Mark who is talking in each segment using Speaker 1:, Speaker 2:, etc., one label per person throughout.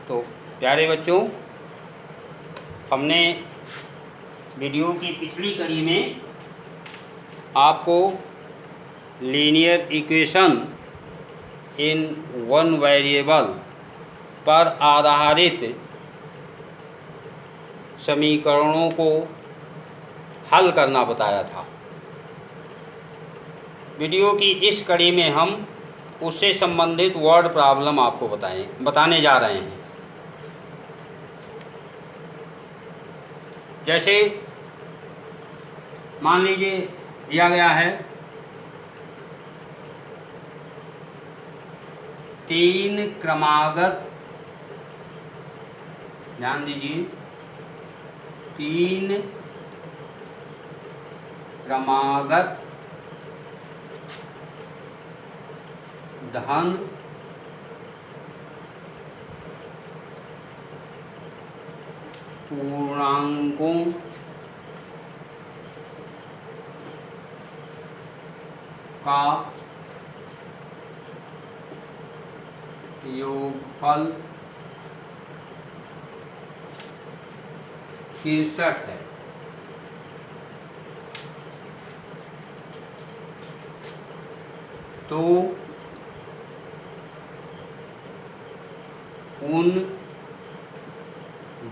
Speaker 1: तो प्यारे बच्चों, हमने वीडियो की पिछली कड़ी में आपको linear equation in one variable पर आधारित समीकरणों को हल करना बताया था। वीडियो की इस कड़ी में हम उससे संबंधित वर्ड प्रॉब्लम आपको बताने जा रहे हैं। जैसे मान लीजिए दिया गया है 3 क्रमागत, ध्यान दीजिए, 3 क्रमागत धन पूर्णांकों का योगफल 63 है। तो उन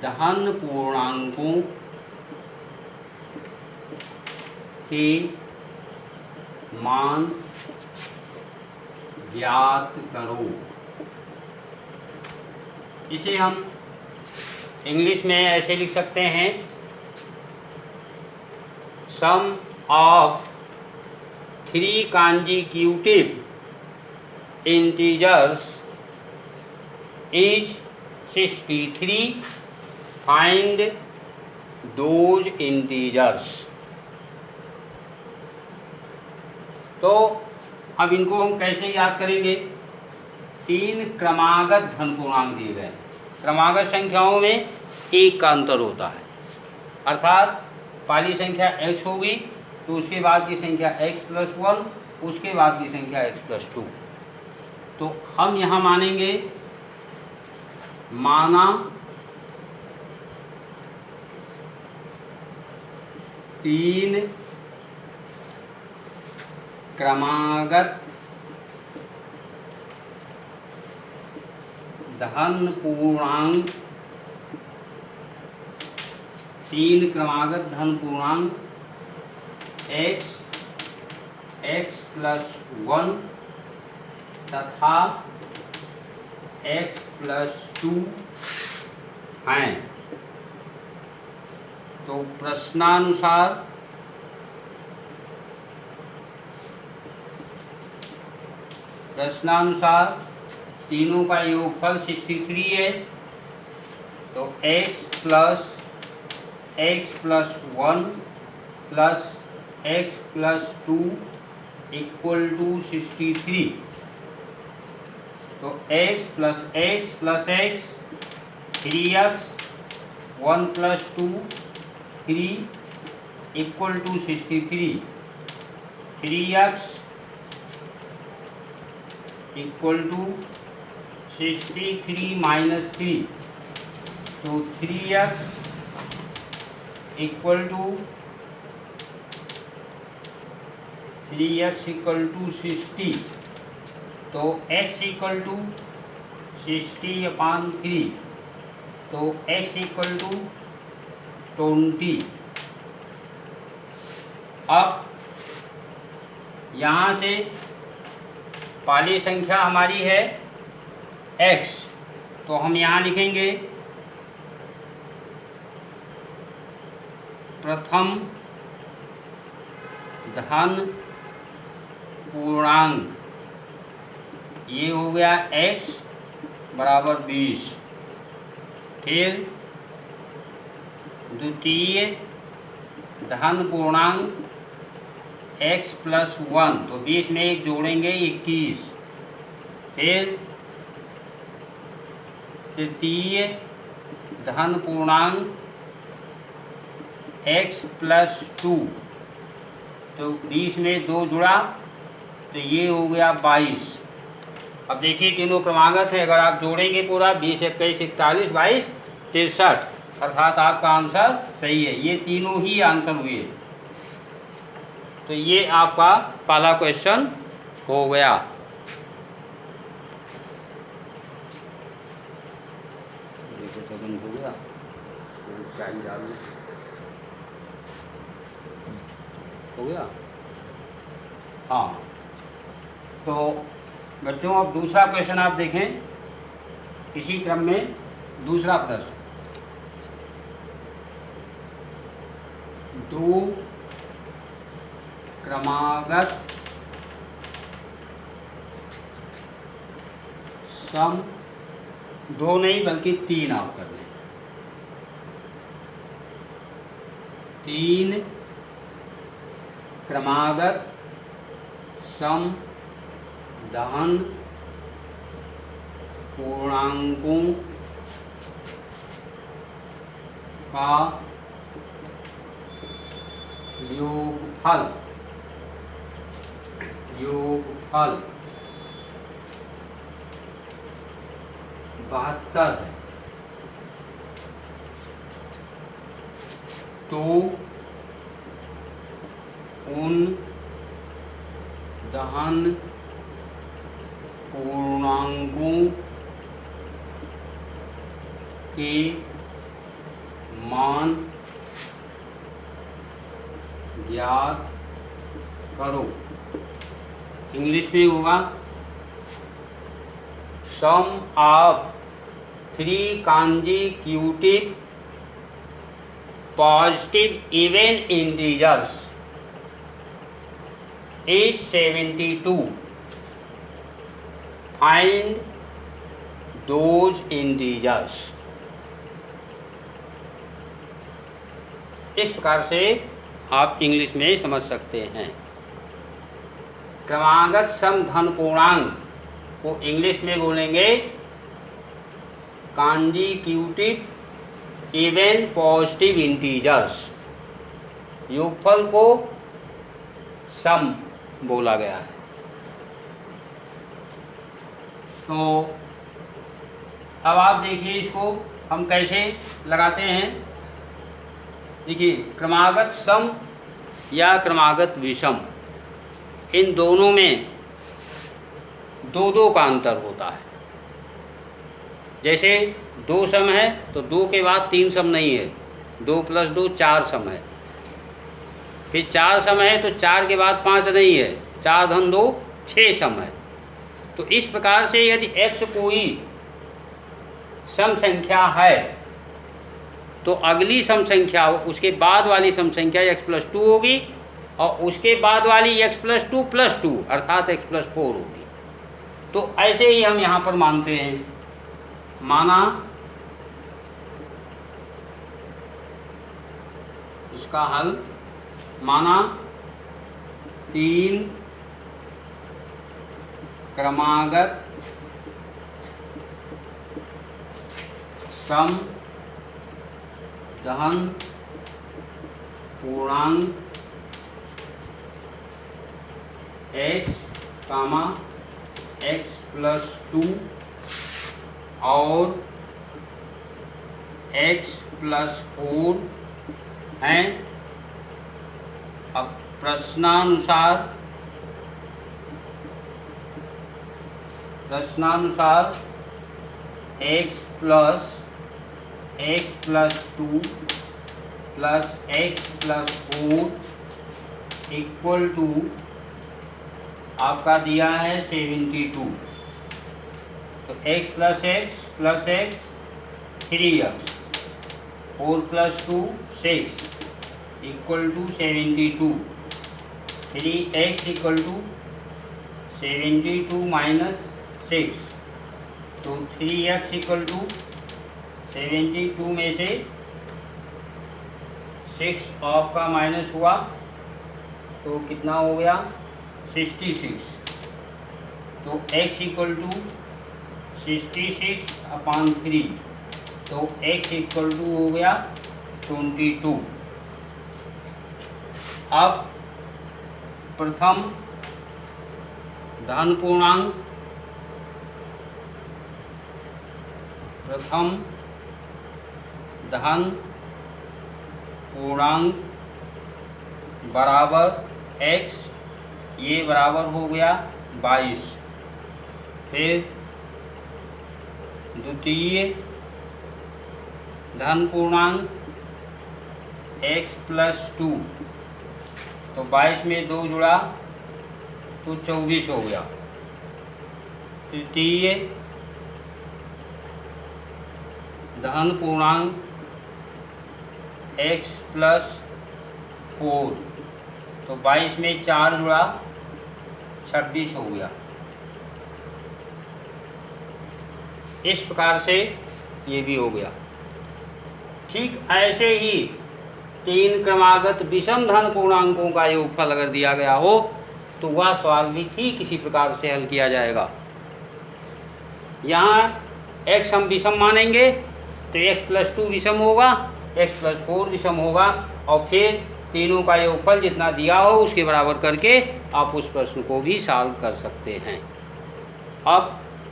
Speaker 1: धन पूर्णांकों के मान ज्ञात करो। इसे हम इंग्लिश में ऐसे लिख सकते हैं, सम of 3 consecutive integers is 63, find those integers। तो अब इनको हम कैसे याद करेंगे? 3 क्रमागत धन पूर्णांक दिए गए। क्रमागत संख्याओं में एक का अंतर होता है, अर्थात पहली संख्या x होगी तो उसके बाद की संख्या x+1, उसके बाद की संख्या x+2। तो हम यहाँ मानेंगे, माना 3 क्रमागत धन पूर्णांक, 3 क्रमागत धन पूर्णांक x, x+1 तथा x+2 हैं। तो प्रश्नानुसार तीनों का योगफल 63 है। तो x + x+1 + x+2 = 63। तो x + x + x 3x, 1 + 2 3 = 63। 3x = 63 - 3, तो 3x = 60। तो x = 60/3, तो x = 20। अब यहाँ से पहली संख्या हमारी है x, तो हम यहाँ लिखेंगे प्रथम धन पूर्णांक, ये हो गया x = 20। फिर द्वितीय धन पूर्णांक x+1, तो 20 में एक जोड़ेंगे 21। फिर तृतीय धन पूर्णांक x+2, तो 20 में 2 जुड़ा तो ये हो गया 22। अब देखिए तीनों क्रमागत है, अगर आप जोड़ेंगे पूरा 20, 21, 41, 22, 63, अर्थात आपका आंसर सही है। ये तीनों ही आंसर हुए। तो ये आपका पहला क्वेश्चन हो गया। देखो तो बंद हो गया, चाय डाल हो गया। हाँ, तो बच्चों अब दूसरा क्वेश्चन आप देखें, इसी क्रम में दूसरा प्रश्न। दो क्रमागत सम, दो नहीं बल्कि तीन आप कर लें, तीन क्रमागत सम दहन पूर्णांकों का योगफल 72 है। तो उन दहन पूर्णांकों के मान ज्ञात करो। इंग्लिश में होगा सम of 3 consecutive positive even integers is 72. Find those integers. इस प्रकार से आप इंग्लिश में समझ सकते हैं। क्रमागत सम धन पूर्णांक को इंग्लिश में बोलेंगे कॉन्जिक्यूटिव इवन पॉजिटिव इंटीजर्स। योगफल को सम बोला गया है। तो अब आप देखिए इसको हम कैसे लगाते हैं। देखिए क्रमागत सम या क्रमागत विषम, इन दोनों में दो दो का अंतर होता है। जैसे दो सम है तो दो के बाद तीन सम नहीं है, 2 + 2 4 सम है। फिर 4 सम है तो 4 के बाद 5 नहीं है, 4 धन 2 6 सम है। तो इस प्रकार से यदि x कोई सम संख्या है तो अगली सम संख्या उसके बाद वाली सम संख्या x + 2 होगी और उसके बाद वाली x + 2 + 2 अर्थात x + 4 होगी। तो ऐसे ही हम यहाँ पर मानते हैं। माना इसका हल, माना 3 क्रमागत सम दहन पूर्णांक x, x + 2 और x + 4 हैं। अब प्रश्नानुसार x + 2 + x + 4 = आपका दिया है 72। तो x + x + x 3x, 4 + 2 6 = 72। 3x = 72 - 6, तो 3x = 72 में से 6 आपका माइनस हुआ तो कितना हो गया 66। तो x = 66/3, तो x = हो गया 22। अब प्रथम धन पूर्णांक प्रथम धन पूर्णांक बराबर x, ये बराबर हो गया 22। फिर द्वितीय धन पूर्णांक x + 2, तो 22 में 2 जुड़ा तो 24 हो गया। तृतीय धन पूर्णांक x + 4, तो 22 में 4 जुड़ा 26 हो गया। इस प्रकार से ये भी हो गया। ठीक ऐसे ही 3 क्रमागत विषम धन पूर्णांकों का योगफल अगर दिया गया हो तो वह सवाल भी ठीक इसी प्रकार से हल किया जाएगा। यहाँ x हम विषम मानेंगे तो x + 2 विषम होगा, x + 4 विषम होगा, और फिर तीनों का योगफल जितना दिया हो उसके बराबर करके आप उस प्रश्न को भी सॉल्व कर सकते हैं। अब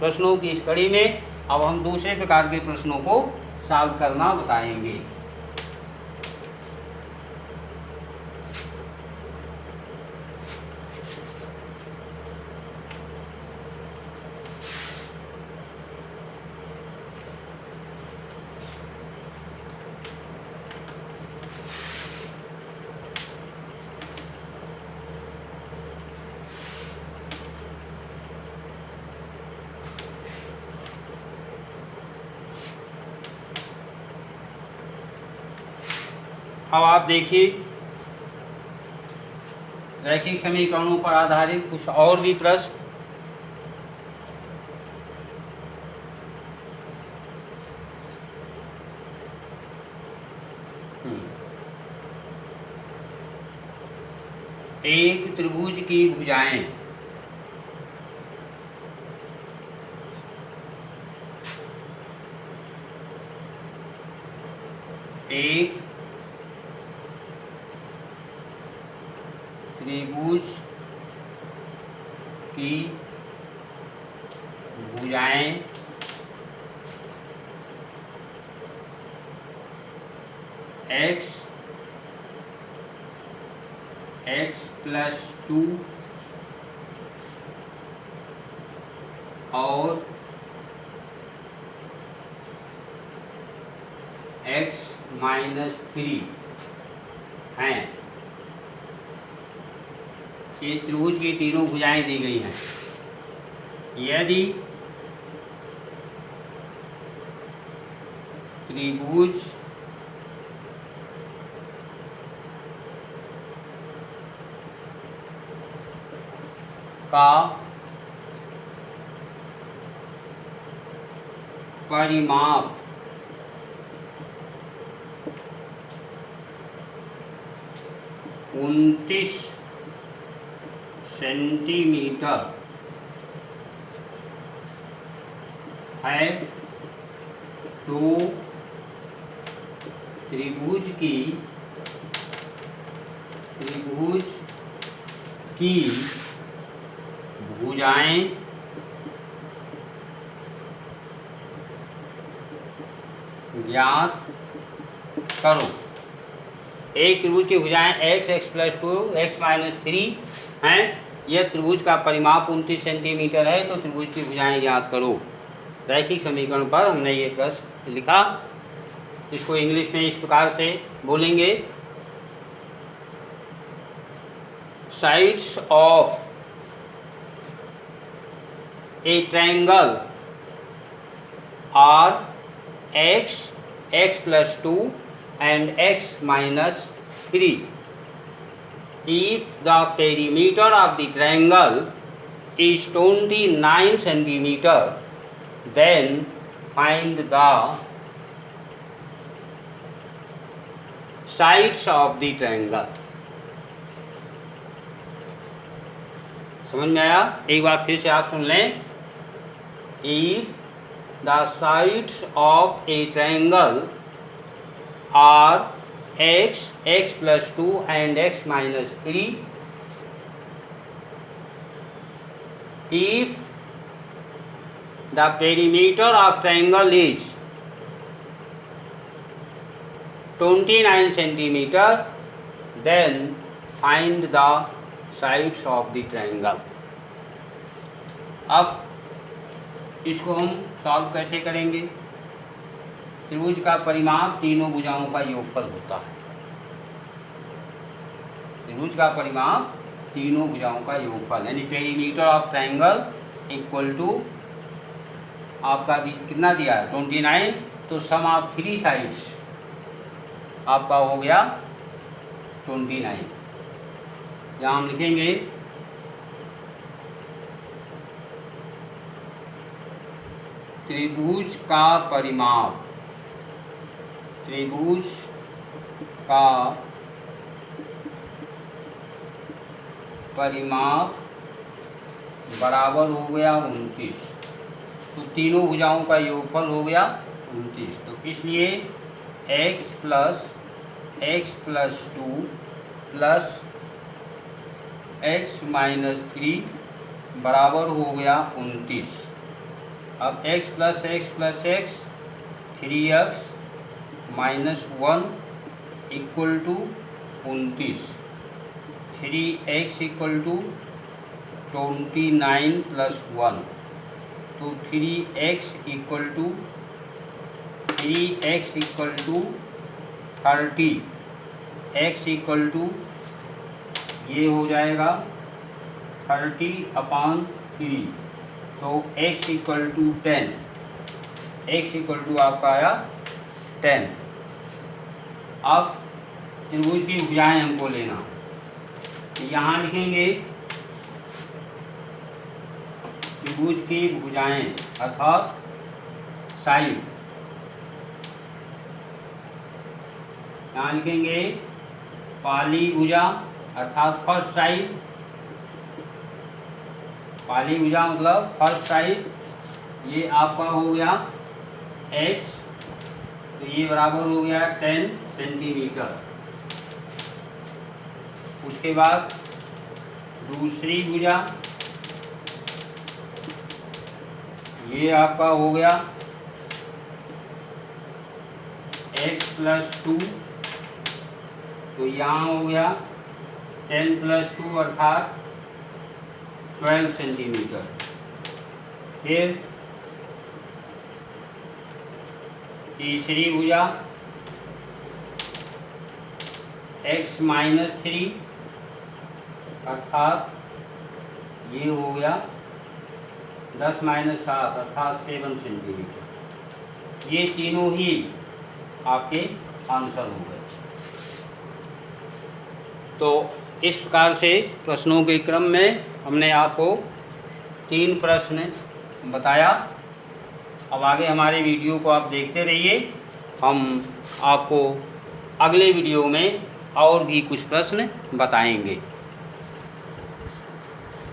Speaker 1: प्रश्नों की इस कड़ी में अब हम दूसरे प्रकार के प्रश्नों को सॉल्व करना बताएंगे। अब आप देखिए रैखिक समीकरणों पर आधारित कुछ और भी प्रश्न। एक त्रिभुज की भुजाएं एक त्रिभुज की भुजाएं x + 2 और x - 3 हैं। ये त्रिभुज की तीनों भुजाएं दी गई हैं। यदि त्रिभुज का परिमाप 29 सेंटीमीटर है तो त्रिभुज की भुजाएं ज्ञात करो। एक त्रिभुज की भुजाएं x + 2 x - 3 हैं। यह त्रिभुज का परिमाप 29 सेंटीमीटर है तो त्रिभुज की भुजाएं ज्ञात करो। रैखिक समीकरण पर हमने ये प्रश्न लिखा। इसको इंग्लिश में इस प्रकार से बोलेंगे, sides of a triangle are x + 2 and x - 3. If the perimeter of the triangle is 29 centimeter, then find the sides of the triangle. समझ में आया? एक बार फिर से आप सुन लें। If the sides of a triangle are x + 2 and x - 3, if the perimeter of triangle is 29 centimetre, then find the sides of the triangle. अब इसको हम सॉल्व कैसे करेंगे? त्रिभुज का परिमाप तीनों भुजाओं का योगफल होता है। त्रिभुज का परिमाप तीनों भुजाओं का योगफल, यानी perimeter of triangle equal to आपका कितना दिया है 29, तो सम ऑफ 3 साइड्स आपका हो गया 29। यहाँ हम लिखेंगे त्रिभुज का परिमाप, त्रिभुज का परिमाप बराबर हो गया 29, तो तीनों भुजाओं का योगफल हो गया 29। तो इसलिए x plus 2 plus x minus 3 बराबर हो गया 29। अब x plus x 3x minus 1 equal to 29, 3x equal to 29 plus 1, तो 3x equal to 30, x equal to ये हो जाएगा 30/3, तो x equal to 10, x equal to आपका आया 10। अब त्रिभुज की भुजाएं हमको लेना, यहाँ लिखेंगे त्रिभुज की भुजाएं अर्थात साइड, यहाँ लिखेंगे पहली भुजा अर्थात फर्स्ट साइड, पहली भुजा मतलब फर्स्ट साइड, ये आपका हो गया x, तो ये बराबर हो गया 10 सेंटीमीटर। उसके बाद दूसरी भुजा, ये आपका हो गया x प्लस 2, तो यहाँ हो गया 10 प्लस 2 अर्थात 12 सेंटीमीटर। फिर तीसरी भुजा x माइनस 3 अर्थात ये हो गया 10 माइनस 7 अर्थात 7 सेंटीमीटर। ये तीनों ही आपके आंसर हो गए। तो इस प्रकार से प्रश्नों के क्रम में हमने आपको 3 प्रश्न बताया। अब आगे हमारे वीडियो को आप देखते रहिए, हम आपको अगले वीडियो में और भी कुछ प्रश्न बताएंगे।